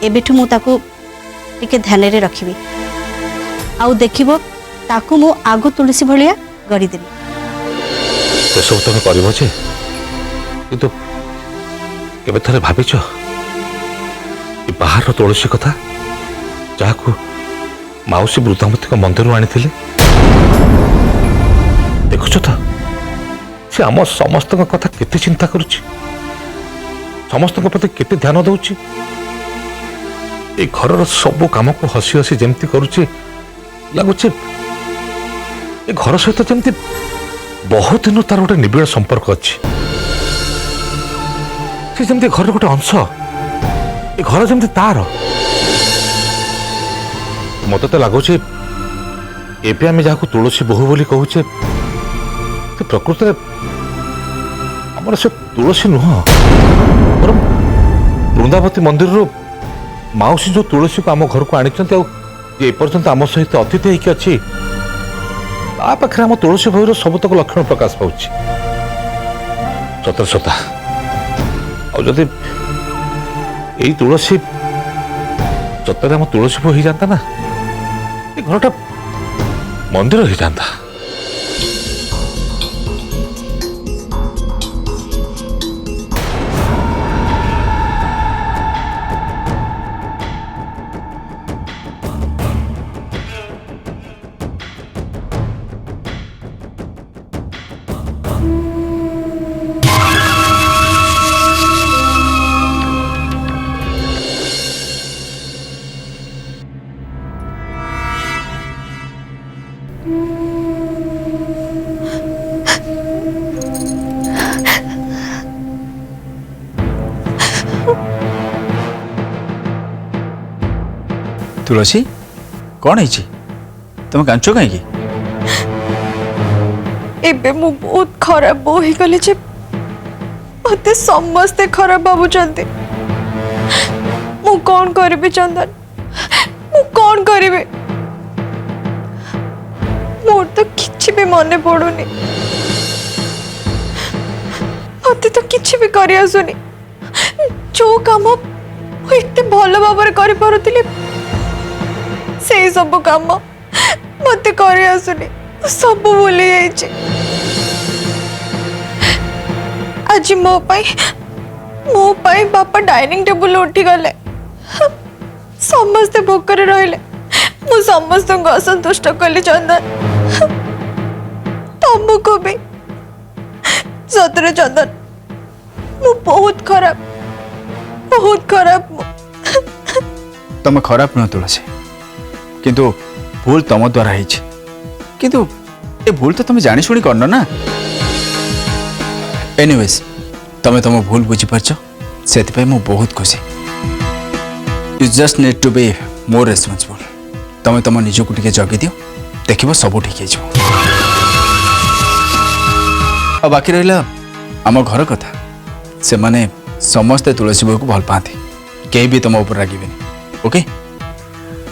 एबेठु मु ताकू टिके ध्यान रे रखिबी आउ देखिबो ताकू मु आगु तुलसी भलिया गड़ी देबी से सब तुम करबो जे किंतु केबे थरे भाबिछ कि बाहर तुलसी कथा जाकू माउसी वृद्धामती को मंदिर आनी देखुच तो से आम समस्त कथा केते चिंता करुच्ची समस्त प्रति केते ध्यान दउची ए घर सब काम को हसी हसी जमती करुच्ची लगुच ए घर सहित जमती बहुत दिन तार गोटे निबिड़ संपर्क अच्छी से जमती घर गोटे अंश ए घर जमती तार मत तो लगुच एवं आम जहाँ तुलसी बोहू बोली कहूचे प्रकृत आमर से तुलसी नुह बर वृंदावती मंदिर माउसी जो तुलसी को आम घर को आनी एपर्यंत आम सहित अतिथि होगी अच्छी पाखे आम तुलसी बहूर सबतक लक्षण प्रकाश पाँच सतर सता आदि यही तुलसी सतरे आम तुलसी बही जाता ना ये घरटा मंदिर ही जाता तुलसी कौन है तुम कांच कहीं एबे मु बहुत खराब बो ही गले जे मते समस्ते खराब भाबुचंती मु कौन करबे चंदन मु कौन करबे मोर तो किछि भी मने पड़ुनी मते तो किछि भी करि आसुनी जो काम मु एते भलो भाବରେ करि पारुतिली से सब काम मते करि आसुनी सब भूली जाइए आज मो पाई बापा डाइनिंग टेबल उठी गले समस्ते भोकर रहिले मु समस्त को असंतुष्ट कली चंदन तुमको भी सतरे चंदन मु बहुत खराब तुम खराब नुह तुलसी किंतु भूल तुम द्वारा ही किंतु ए भूल तो तुम जानी शुणी करन ना एनीवेज तुम तुम भूल बुझी पारछ सेति मु बहुत खुशी you just need to be more responsible तुम तुम निज को टिके जगी दियो देखिबो सब ठीक हो बाकी रहिला आम घर कथा से माने समस्ते तुलसी बहू को भल पाती कहीं भी तुम ऊपर रागिबेनी ओके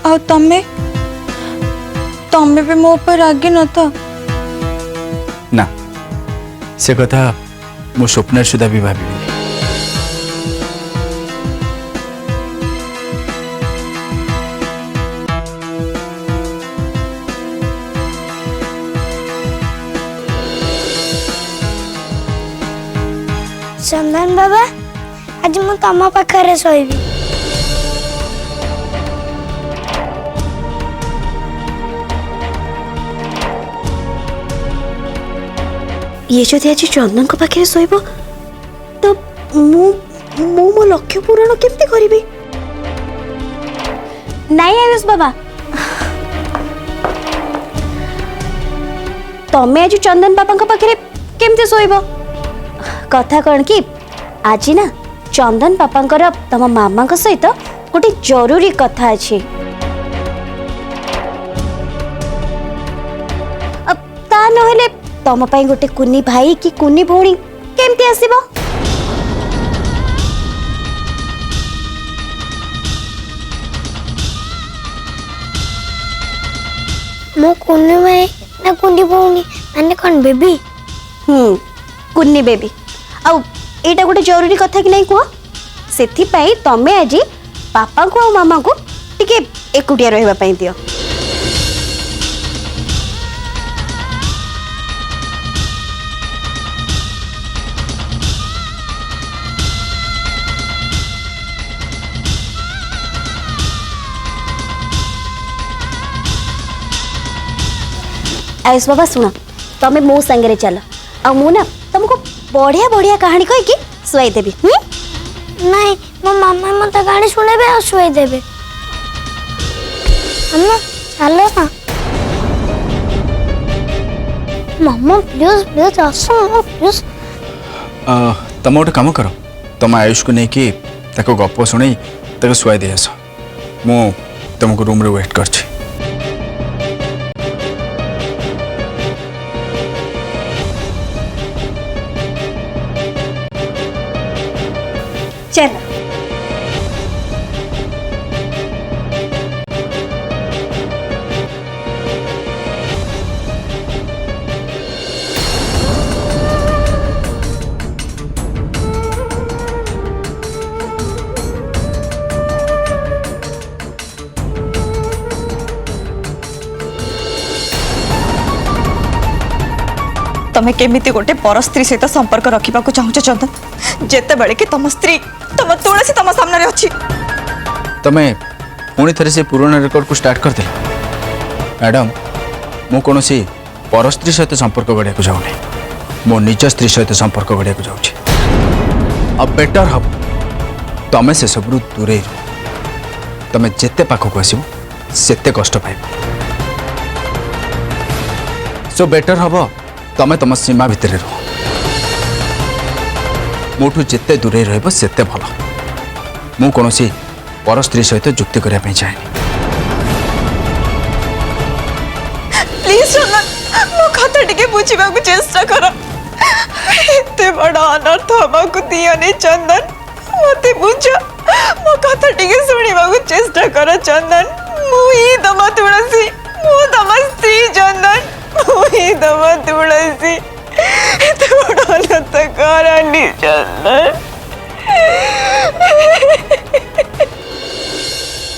आ तमे भी मो ऊपर रागी न था ना से कथा मो स्वप्न सुधा भी भाभी चंदन बाबा आज मु तम पाखरे सोइबी ये जो आज चंदन को पाखे शोब तो मो लक्ष्य पूरण केमती करी नहीं आयुष बाबा तमें आज चंदन बाबा पाखे केमती शोब कथा कौन कि आज ना चंदन पापा तम मामा सहित गोटे जरूरी कथा अच्छी ता नहले तम पाई गोटे कुनी भाई कि कुनी भौणी केमती आसीबो मो कुनी भाई ना कुनी भौणी माने कौन बेबी कुनी बेबी आउ एटा गोटे जरूरी कथा कि नहीं कह से तमें आज बापा को और मामा को टिके एकुटिया रहबा पई दियो। आयुष बाबा सुनो, तमें मो संगे चल आ मु ना तुमको बढ़िया बढ़िया कहानी कह कि सुई देबी। नहीं मो मामा मत कहानी शुणेबे और शुई देबे। अम्मा चलो ना मामा प्लीज प्लीज आसो मामा प्लीज। तुम गोटे कम कर, तुम आयुष को लेकिन गप शुणी शुआई दे आस। मु तुमको रूम रे वेट कर। चल तमे केमिति गोटे पर स्त्री सहित संपर्क रखा चाहूच चंदन, जेते बेले कि तुम स्त्री तुम तुलसी तुम सामने अच्छी। तुम्हें पुणी थे से पुराना रेकर्ड को स्टार्ट कर दे। मैडम मु कौन सी पर स्त्री सहित संपर्क गढ़िया जाऊनी, मो निज स्त्री सहित संपर्क गढ़िया जाऊँ। अब बेटर हम तुम्हें से सब दूरे तुम्हें जिते पाखक आसो सेते कष्ट पाइब। सो बेटर हम तमें तुम सीमा भितर रह, मोठू जिते दूरे रते भल। मु कौन सी पर स्त्री सहित जुक्ति करने चाहे। प्लीज चंदन मो कथा टिके बुझा चेष्टा कर। एते बड़ा अनर्थ हमाक दियनी चंदन, मते बुझ मो कथा टिके शुणा चेष्टा कर चंदन। मुई तम तुलसी मु तम स्त्री चंदन, मुई तम तुलसी। एते बड़ा अनर्थ करानी चंदन।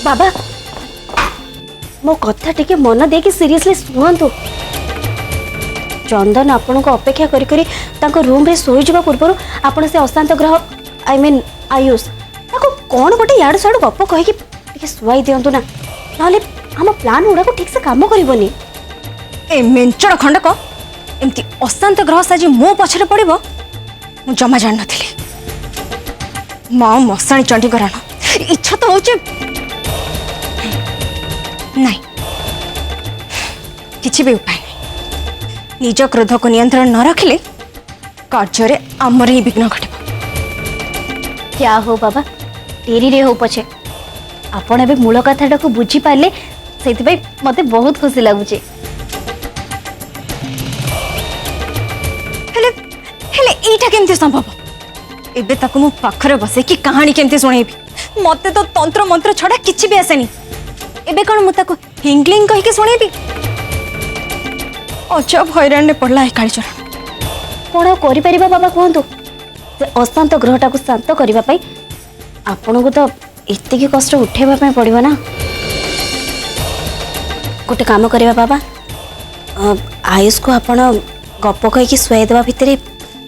बाबा मो कथा टिके मन दे कि सीरियसली सुनंतु। चंदन आपण को अपेक्षा करी करी ताको रूम रे सोई जबा पूर्व आपण से अशांत ग्रह आई मीन आयुष ताको कोन गोटे याड साड गप कहि कि टिके सुवाई दियंतु ना, नाले हम प्लान उडा को ठीक से काम करिवनी। ए मेंचड़ खंडक एमती अशांत ग्रह साजी मो पछरे पड़िबो मु जमा जान नथिली। मां मसाणी चंडी कराना इच्छा तो होचे नहीं, किछि भी उपाय नहीं। निज क्रोध को नियंत्रण न रखिले कार्य आमर ही विघ्न घटिबो। क्या हो बाबा डेरी रे हो पछे आपण एबे मूल कथाटा को बुझी पाले, सेति भाई मते बहुत खुशी लागुचे। हेले एटा केमती संभव? एबे ताको मु पाखरे बसे कि कहानी केमती सुनेबी? मते तो तंत्र मंत्र छडा किछि भी आसेनी। एबे कौन मु ताको हिंगलिंग कहि के सुनेबी? अजब हैरान ने पड़ला है कालीचरण। कौन करि परिबा बाबा कहंतु? से अशांत ग्रहटा को शांत करबा पई आपण को तो इत्ते कष्ट उठेबा पई पड़िबो ना। गोटे काम करबा बाबा, आयुष को आपण गप कहि कि सुई देबा भितरे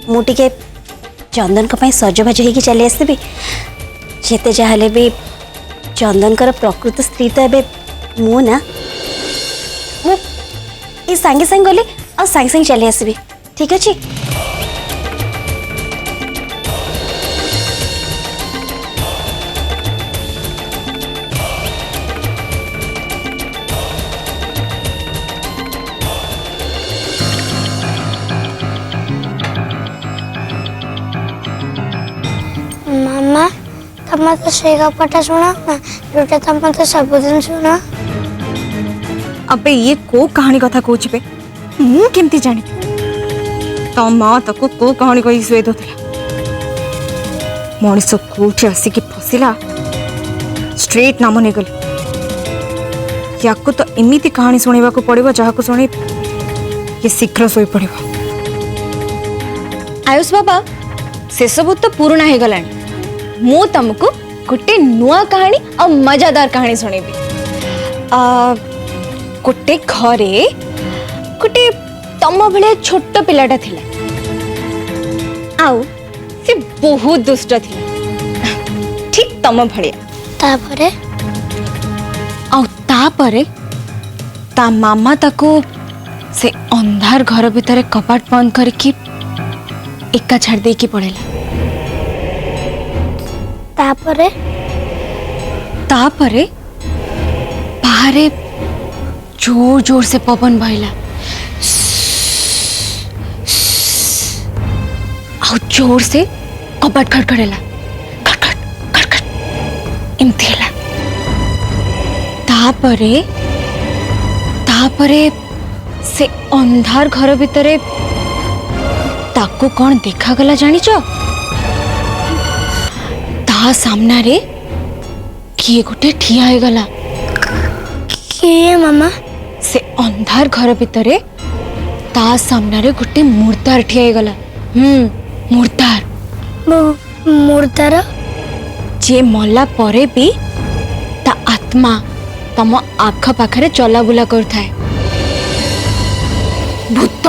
मु टिके चंदन को पई सजबाज होई कि चली आसबी। जेते जाहले भी चंदन कर प्रकृत स्त्री तो एबे मु ना, मु ई संगे संग गली और संगे संग चली आसबी। ठीक अछि? मामा तुम तो से गपटा सुना ना जोटा तुम तो सबुदिन सुना। अबे ये को कहानी कथा कहूची बे? मु केमती जानी? तो माँ तको को कहानी कही सुए दोथिला। मनीष कोठी आसिकी फसिला स्ट्रेट नाम नहीं गले। याको तो एमिति कहानी सुनेबा को पड़िबो जहा को सुने ये शीघ्र सोई पड़िबो। आयुष बाबा से सब तो पुराना हो गलानी। मु तुमको गोटे नुआ कहानी और मजादार कहानी सुनेबी। गोटे घरे गोटे तम भले छोट पिलाटा थिला आउ से बहुत दुष्ट थिला ठीक तम भलिया। तापरे आउ तापरे ता मामा ताको से अंधार घर भितर कपाट बंद करके एका छाड़ दे की पड़ेला। तापरे तापरे बाहरे जोर जोर से पवन बहला और जोर से कपाट खड़खड़ेला खटखट खटखट एमती हैला। तापरे तापरे से अंधार घर भितरे ताको कौन देखा गला जानिच ता सामना रे किए गोटे ठिया हो गला। किए मामा से अंधार घर भितरे ता सामना रे गोटे मुर्दार ठिया हो गला। मुर्दार मुर्दार जे मल्ला परे भी ता आत्मा तम आख पाखरे चला बुला करथाए। भूत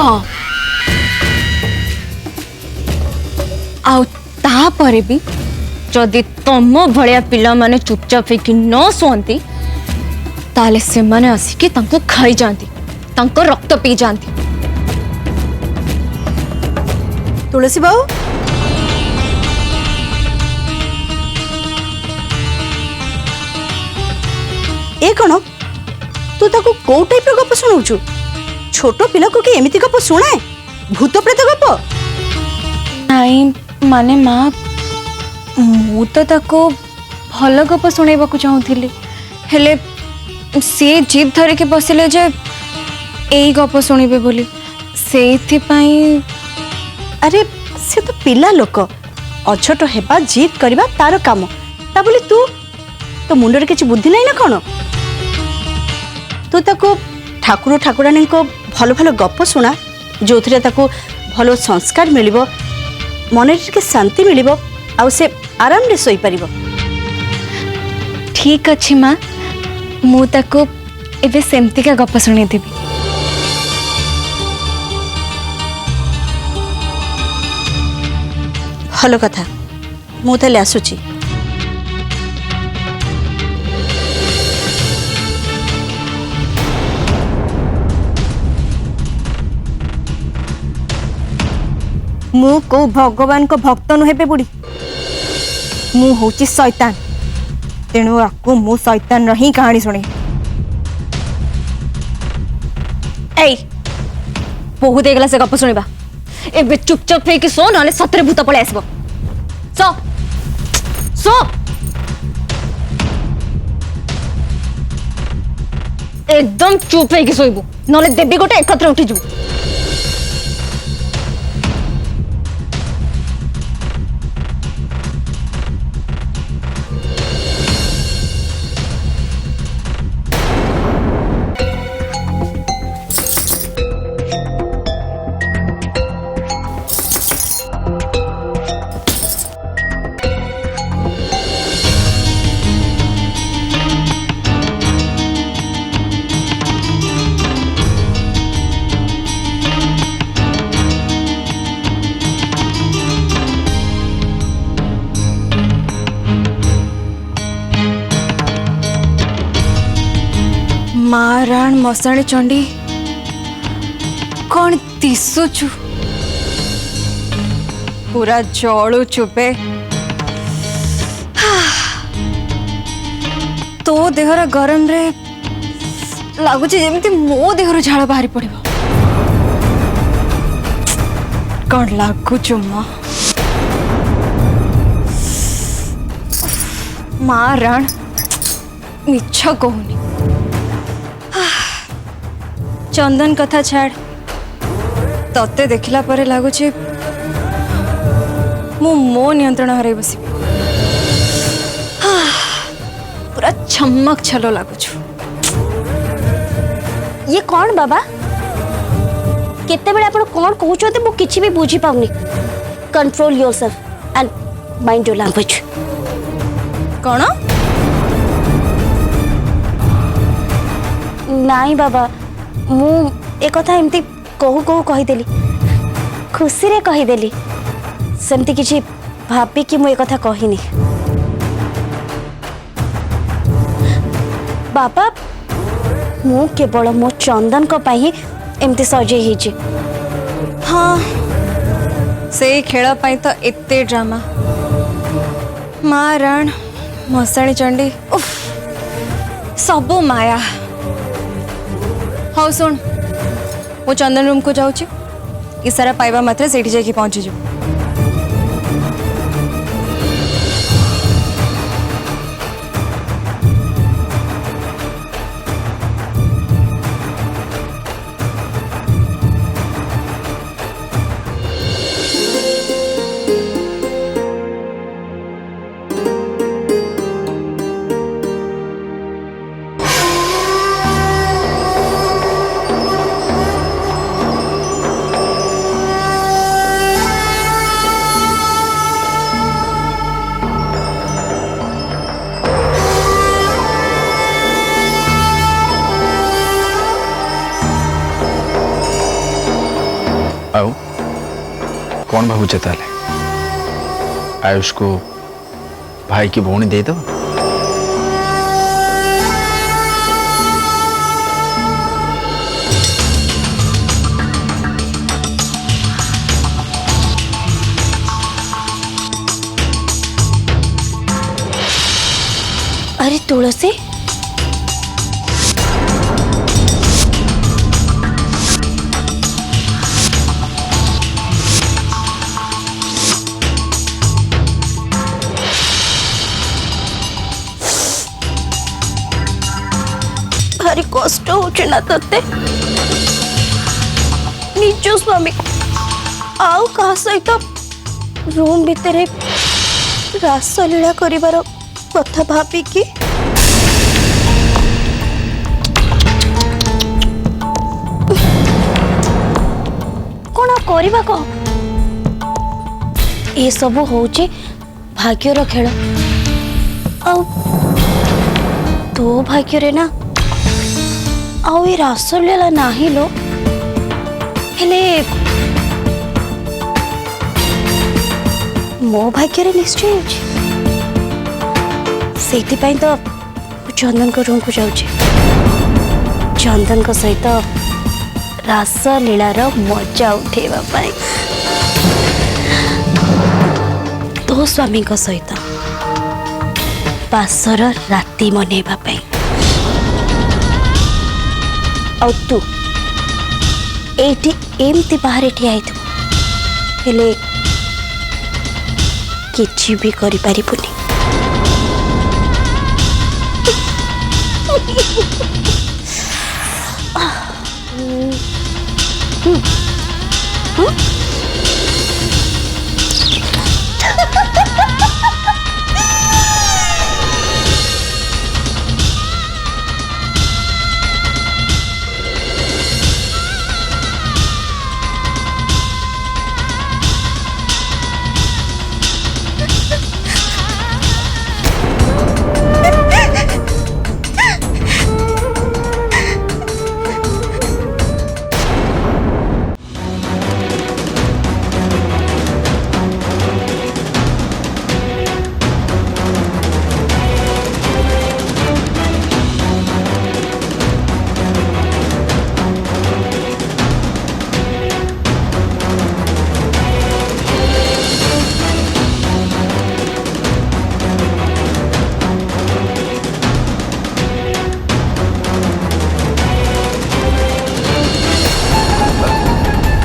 आउ ता परे भी जदि तम भलिया पिला माने चुपचाप ହେଇକି न सोंती ताले से माने आसिके तांको खाई जाती तांको रक्त पी जाती। तुलसी बाबू ए कौन तू ताको को टाइप रो गप सुनाउछु? छोट पिला को के एमिति गप सुनाए भूत प्रेत गप? नाई माने माँ मु तो ताको भल गप शुणेबा चाहूली हेले से जीद धर के बसिले जे एई गप शुणिबे बोली सेथिपाई। अरे से तो पिला लोक अछोट हेबा जीत करबा तार काम ता बोली तू तो मुंडरे किछि बुद्धि नहीं ना कौन? तू ताको ठाकुर ठाकुरानी को भल भल गप सुना जो थरे ताको भल संस्कार मिलिबो मन के शांति मिलिबो आउ से आराम रे सोई परिबो। ठीक अच्छी माँ मु ताको एबे सेमती का गप शुणी देबी। भल कथा मु ताले आसुची। मु को भगवान को भक्त नुहे पे बुढ़ी मु होची शैतान तेणु आपको मु शैतान रही कहानी शुणी। ए बहुत देगला से गप शुणिबा एबे चुपचाप होइके सो नले सतरे भूत पळे आसबो। सो सो एकदम चुप होइके सोइबो नले देबी गोटे एकत्र उठी जु। माराण मसाणी चंडी कौन दिशुचु पूरा जलुचु बे। तो देहर गरम रे लगुच जमी मो देहर झाड़ बाहरी पड़ो कौन लगुचु माराण मिछ कहूनी। चंदन कथा छाड़ तते देखला परे लागुचे मु मो नियंत्रण हरे बसी पूरा छमक छलो लागुछु। ये कौन बाबा केते बेले आपण कौन कहउछते मु किछि भी बुझी पाउनी। Control yourself and mind your language. कौन नाई बाबा मु ए कथा एमती कहू कहू कहीदेली खुशी रे कहीदेली सेमती किछि भाबी कि मु ए कथा कहिनी बाबा मु केवल मो चंदन को पाई एमती सजे हिची हाँ से खेल पाई तो एते ड्रामा मारण मसाणी चंडी उफ सबू माया हाँ सुन वो चंदन रूम को जाऊँ इसारा पाइबा मात्रे सेठी जाके पहुंची जा आओ कौन भावुचे ताले आयुष को भाई की भौणी दे दो अरे तुलसी भारी कष्ट होचे ना तते निज स्वामी आउ कहा सहित रूम भितर रासलीला करिवार कथा भाबी कि कौन करवा कह ये सब होचे भाग्यर खेल आ तो भाग्य रे ना आउ ये रासलीला नाही लो हेले मो भाग्य रे निश्चय होची सेठी तो चंदन को रूम को जाऊँ चंदन को सहित रासलीलार मजा उठेवा पाई तो स्वामी को सहित बासर राति मनैबा पाई आ तू एटी एमती बाहर ठिया हेले किछि भी करि परिबुनी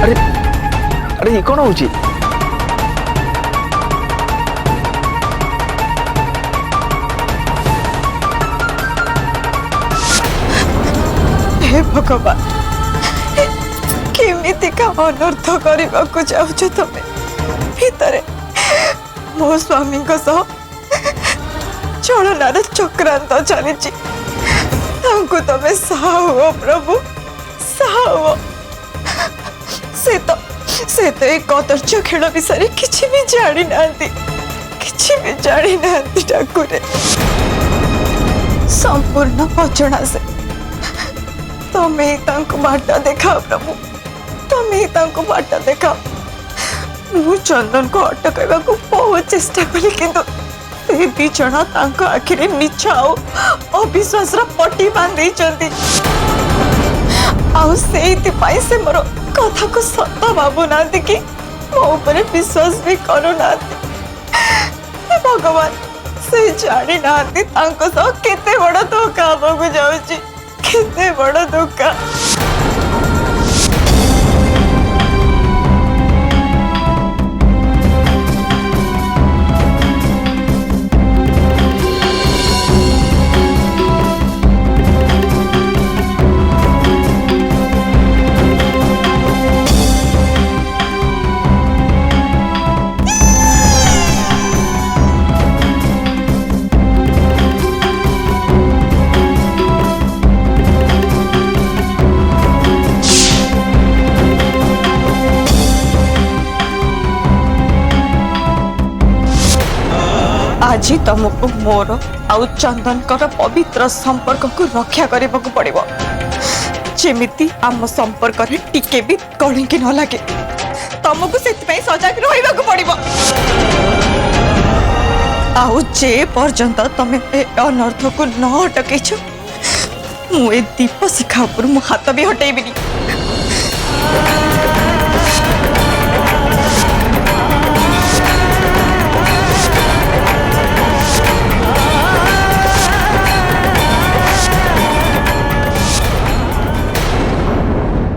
अरे ये कौन होची हे भगवान केमिति का अनर्थ करने को चाहछ तमे भितरे मो स्वामी को सह चलनार चक्रांत चली तमे साहु प्रभु साहु से तो एक कदर्च खेल विषय किसी भी जानी ना किसी भी जानी ना ठाकुर संपूर्ण अजणा से तुम्हें बाटा देखा प्रभु तुम्हें बाटा देखा मु चंदन को अटकवा को बहुत चेष्टा कली किंतु से दी जना तांको आखिरे मिछा अविश्वास पट्टी बांधे आउ से मोर कथा को सत भावु ना कि मो ऊपर विश्वास भी करू ना भगवान से जानी ना केते बड़ धोखा आगे जाऊँगी केते बड़ धोखा आज तुमको मोर आउ चंदन पवित्र संपर्क को रक्षा करने को पड़ो जमीती आम संपर्क टिके भी कणिकी न लगे तुमको से सजग रहा पड़ो आउ जे पर्यंत तुम अनर्थ को न अटक मु दीप शिखा उपर मु हाथ भी हटेबी।